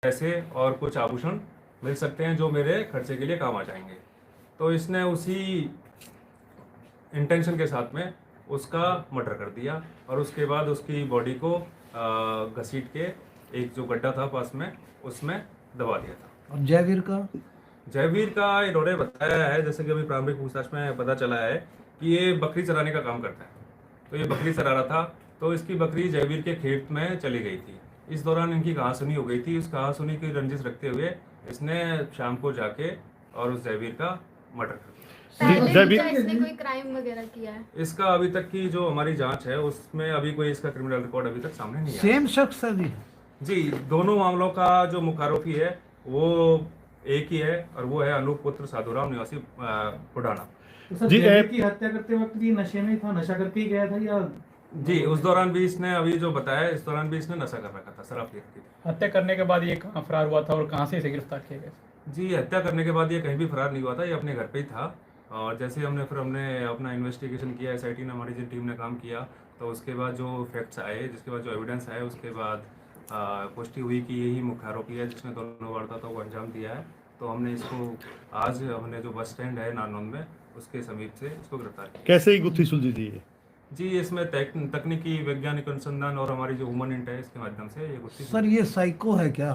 पैसे और कुछ आभूषण मिल सकते हैं जो मेरे खर्चे के लिए काम आ जाएंगे। तो इसने उसी इंटेंशन के साथ में उसका मर्डर कर दिया और उसके बाद उसकी बॉडी को घसीट के एक जो गड्ढा था पास में उसमें दबा दिया था। और जयवीर का जयवीर का इन्होंने बताया है, जैसे कि अभी प्रारंभिक पूछताछ में पता चला है कि ये बकरी चराने का काम करता है। तो ये बकरी चरा रहा था, तो इसकी बकरी जयवीर के खेत में चली गई थी। इस दौरान इनकी कहासुनी हो गई थी। उस कहासुनी की रंजिश रखते हुए इसने शाम को जाके और उस जयवीर का मर्डर कर दिया। पहले इसने कोई क्राइम वगैरह किया है? इसका अभी तक की जो हमारी जांच है उसमें अभी कोई इसका क्रिमिनल रिकॉर्ड अभी तक सामने नहीं आया। सेम शख्स है जी? जी, दोनों मामलों का जो मुख्य आरोपी है वो एक ही है और वो है अनूप पुत्र साधुराम निवासी पुडाना। जी, की हत्या करते वक्त भी नशे में था, नशा करके ही गया था या? जी, उस दौरान भी इसने अभी जो बताया, इस दौरान भी इसने नशा कर रखा था, शराब पी रखी थी। हत्या करने के बाद ये कहाँ फरार हुआ था और कहाँ से इसे गिरफ्तार किया गया? जी, हत्या करने के बाद ये कहीं भी फरार नहीं हुआ था, ये अपने घर पे ही था। और जैसे हमने अपना इन्वेस्टिगेशन किया, एसआईटी ने, हमारी जो टीम ने काम किया, तो उसके बाद जो फैक्ट्स आए, जिसके बाद जो एविडेंस आए, उसके बाद पुष्टि हुई कि यही मुख्य आरोपी है जिसने दोनों वारदातों को अंजाम दिया है। तो हमने इसको आज हमने जो बस स्टैंड है नारनौल में उसके समीप से इसको गिरफ्तार किया। कैसे ही गुत्थी सुलझी थी ये? जी, इसमें तकनीकी वैज्ञानिक अनुसंधान और हमारी जो ह्यूमन इंट है इसके माध्यम से ये गुत्थी। सर ये साइको है क्या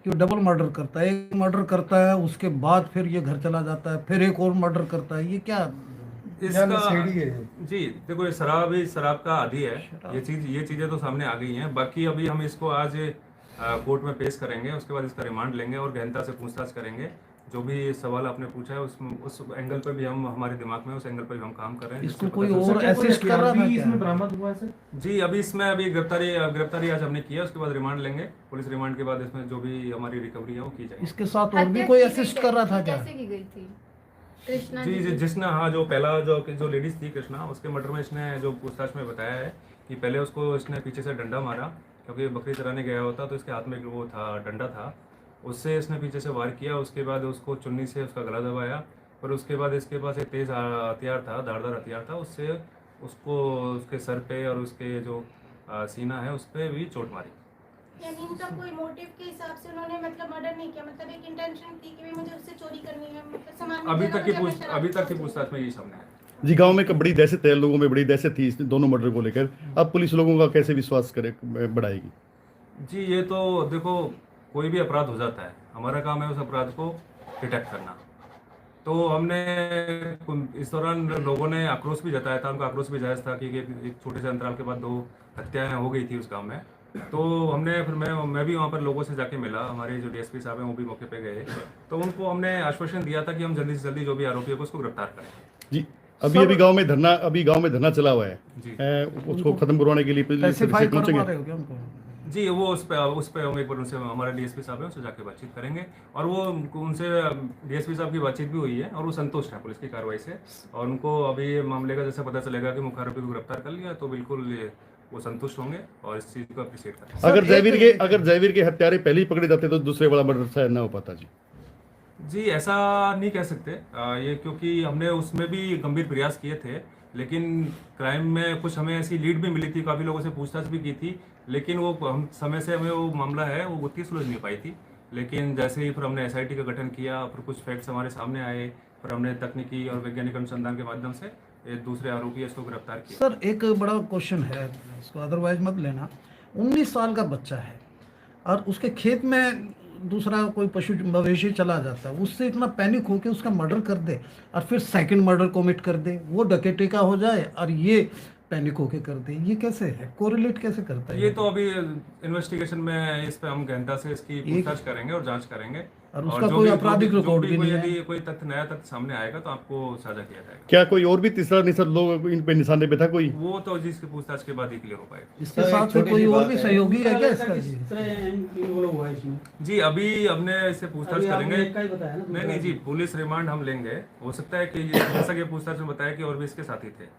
कि डबल मर्डर करता है? एक मर्डर करता है, उसके बाद फिर ये घर चला जाता है, फिर एक और मर्डर करता है, ये क्या इसका? जी देखो, ये शराब का आदी है। ये चीजें तो सामने आ गई हैं। बाकी अभी हम इसको आज कोर्ट में पेश करेंगे, उसके बाद इसका रिमांड लेंगे और गहनता से पूछताछ करेंगे। जो भी सवाल आपने पूछा है उस एंगल पर भी हम, हमारे दिमाग में उस एंगल पर भी हम काम कर रहे हैं। इसको कोई और असिस्ट कर रहा था क्या? इसमें बरामद हुआ है सर? जी, अभी गिरफ्तारी आज हमने किया, उसके बाद रिमांड लेंगे। पुलिस रिमांड के बाद इसमें जो भी हमारी रिकवरी है वो की जाएगी। इसके साथ और भी कोई असिस्ट कर रहा था क्या? कैसे की गई थी कृष्णा जी, जिसने, हाँ, जो पहला जो लेडीज थी कृष्णा, उसके मर्डर में इसने जो पूछताछ में बताया है कि पहले उसको इसने पीछे से डंडा मारा, क्योंकि बकरी चराने गया होता तो इसके हाथ में वो था, डंडा था, उससे इसने पीछे से वार किया। उसके बाद उसको चुन्नी से उसका गला दबाया, पर उसके बाद इसके पास एक तेज हथियार था, धारदार हथियार था, उससे उसको उसके सर पे और उसके जो सीना है उस पर भी चोट मारी। यानी इनका कोई मोटिव के हिसाब से उन्होंने मतलब मर्डर नहीं किया, मतलब एक इंटेंशन थी कि मुझे उससे चोरी करनी है, मतलब सामान अभी तक की पूछताछ में यही सामने है। जी, गांव में बड़ी दहशत है, लोगों में बड़ी दहशत थी इस दोनों मर्डर को लेकर। अब पुलिस लोगों का कैसे विश्वास करे बढ़ाएगी? जी, ये तो देखो, कोई भी अपराध हो जाता है, हमारा काम है उस अपराध को डिटेक्ट करना। तो हमने इस दौरान लोगों ने आक्रोश भी जताया था, उनका आक्रोश भी जायज़ था कि एक छोटे से अंतराल के बाद 2 हत्याएं हो गई थी उस गांव में। तो हमने फिर मैं भी वहाँ पर लोगों से जाके मिला, हमारे जो डीएसपी साहब हैं वो भी मौके पे गए, तो उनको हमने आश्वासन दिया था कि हम जल्दी से जल्दी जो भी आरोपी है उसको गिरफ्तार करें। जी, अभी गांव में धरना चला हुआ है जी, उसको खत्म करवाने के लिए जी, वो उस पे हम एक बार उनसे, हमारे डीएसपी साहब है, उनसे जाके बातचीत करेंगे। और वो उनसे डीएसपी साहब की बातचीत भी हुई है और वो संतुष्ट है पुलिस की कार्रवाई से। और उनको अभी मामले का जैसे पता चलेगा कि मुख्य आरोपी को गिरफ्तार कर लिया तो बिल्कुल वो संतुष्ट होंगे और इस चीज़ को अप्रिशिएट करेंगे। अगर जयवीर के हत्यारे पहले ही पकड़े जाते तो दूसरे वाला मर्डर शायद ना हो पाता। जी, ऐसा नहीं कह सकते ये, क्योंकि हमने उसमें भी गंभीर प्रयास किए थे, लेकिन क्राइम में कुछ हमें ऐसी लीड भी मिली थी, काफ़ी लोगों से पूछताछ भी की थी, लेकिन वो हम समय से हमें वो मामला है वो गुत्थी सुलझ नहीं पाई थी। लेकिन जैसे ही फिर हमने एसआईटी का गठन किया, फिर कुछ फैक्ट्स हमारे सामने आए, फिर हमने तकनीकी और वैज्ञानिक अनुसंधान के माध्यम से एक दूसरे आरोपी इसको गिरफ्तार किया। सर एक बड़ा क्वेश्चन है, इसको अदरवाइज मत लेना। 19 साल का बच्चा है और उसके खेत में दूसरा कोई पशु मवेशी चला जाता है, उससे इतना पैनिक होकर उसका मर्डर कर दे और फिर सेकंड मर्डर कमिट कर दे, वो डकैती का हो जाए और ये पैनिक होके कर दे, ये कैसे है? कोरिलेट कैसे करता है? ये तो अभी इन्वेस्टिगेशन में इस पे हम गहनता से इसकी पूछताछ करेंगे और जांच करेंगे और उसका कोई आपराधिक रिकॉर्ड भी नहीं है। यदि कोई नया तथ्य सामने आएगा तो आपको साझा किया जाएगा। क्या कोई और भी तीसरा लोग इन पे निशाने पे था कोई? वो तो जिसकी पूछताछ के बाद ही क्लियर हो पाएगा। इसके साथ में कोई और भी सहयोगी है क्या इसका? जी, अभी हमने इससे पूछताछ करेंगे। नहीं जी, पुलिस रिमांड हम लेंगे। हो सकता है कि जैसा कि पूछताछ में बताया कि और भी इसके साथी थे,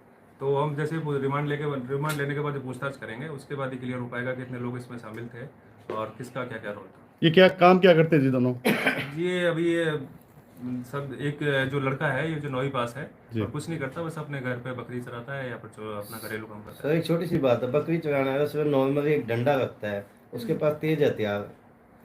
तो हम जैसे रिमांड लेने के बाद पूछताछ करेंगे, उसके बाद ही क्लियर हो पाएगा कितने लोग इसमें शामिल थे और किसका क्या क्या रोल था। ये क्या करते हैं जी दोनों? ये अभी सब, एक जो लड़का है ये जो 9वीं पास है और कुछ नहीं करता, बस अपने घर पे बकरी चराता है या फिर जो अपना घरेलू काम करता है। एक छोटी सी बात है, बकरी चराना है, उसमें नॉर्मली एक डंडा रखता है, उसके पास तेज हथियार,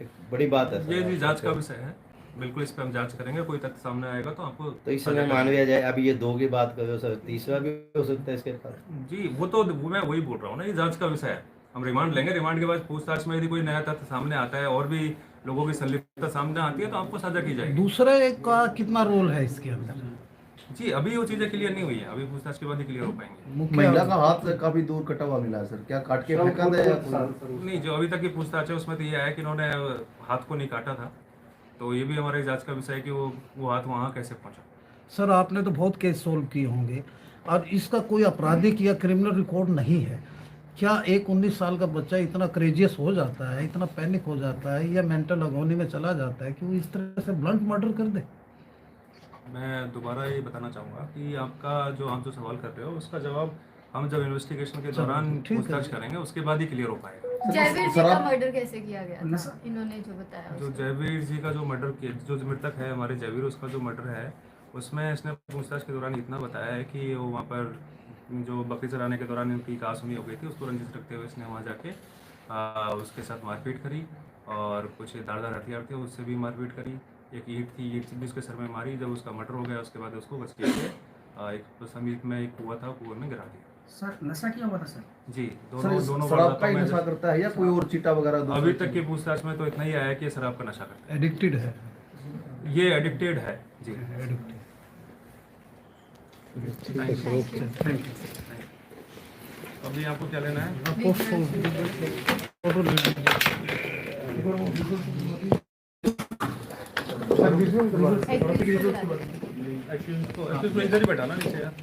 एक बड़ी बात है सर। ये जी जांच का विषय है, बिल्कुल इस पे हम जांच करेंगे, कोई तथ्य सामने आएगा तो आपको तो इस समय मान लिया जाए अभी ये 2 की बात कर रहे हो सर, तीसरा भी हो सकता है इसके पास। जी वो मैं वही बोल रहा हूँ ना, ये जांच का विषय है। हम रिमांड लेंगे, रिमांड के बाद पूछताछ में यदि कोई नया तथ्य सामने आता है और भी लोगों की संलिप्तता सामने आती है तो आपको सजा की जाएगी। दूसरे का कितना रोल है इसके अंदर? जी अभी वो चीजें क्लियर नहीं हुई है, अभी पूछताछ के बाद ही क्लियर हो पाएंगे। मुख्य महिला का हाथ काफी दूर कटा हुआ मिला है सर, क्या काट के फेंका था या कोई? नहीं, जो अभी तक की पूछताछ है उसमें तो ये है कि इन्होंने हाथ को नहीं काटा था, तो ये भी हमारे जांच का विषय है कि वो हाथ वहाँ कैसे पहुंचा। सर आपने तो बहुत केस सोल्व किए होंगे और इसका कोई आपराधिक या क्रिमिनल रिकॉर्ड नहीं है। क्या एक 19 साल का बच्चा इतना क्रेजियस हो जाता है, इतना पैनिक हो जाता है या मेंटल अगोनी में चला जाता है कि वो इस तरह से ब्लंट मर्डर कर दे? मैं दोबारा ये बताना चाहूँगा कि आपका जो आप जो सवाल कर रहे हो उसका जवाब हम जब इन्वेस्टिगेशन के दौरान ठीक है। पूछताछ करेंगे उसके बाद ही क्लियर हो पाएगा। जयवीर जी का शराब- मर्डर कैसे किया गया था, इन्होंने जो बताया जो उसको। जयवीर जी का जो मर्डर किया, जो मृतक है हमारे जयवीर, उसका जो मर्डर है उसमें इसने पूछताछ के दौरान इतना बताया है कि वो वहाँ पर जो बकरी चराने के दौरान इनकी कहासुनी हो गई थी, उसको रंजिश रखते हुए इसने वहाँ जाके उसके साथ मारपीट करी और कुछ धारदार हथियार थे उससे भी मारपीट करी। एक ईंट थी, ईंट से भी उसके सर में मारी। जब उसका मर्डर हो गया उसके बाद उसको घसीट के एक समीप में एक कुआं था, कुएं में गिरा दिया। सर नशा किया हुआ था सर? जी सर दोनों इस दोनों शराब का वारदातों ही में नशा करता है या कोई और चीटा वगैरह दूसरी अभी तक चीज? की पूछताछ में तो इतना ही आया है कि ये शराब का नशा करता एडिक्टेड है। है, ये एडिक्टेड है जी। एडिक्टेड। अभी आपको क्या लेना है? आपको फोटो ले Accused को बता दीजिए। एक्चुअली तो इधर ही बैठा ना नीचे यार।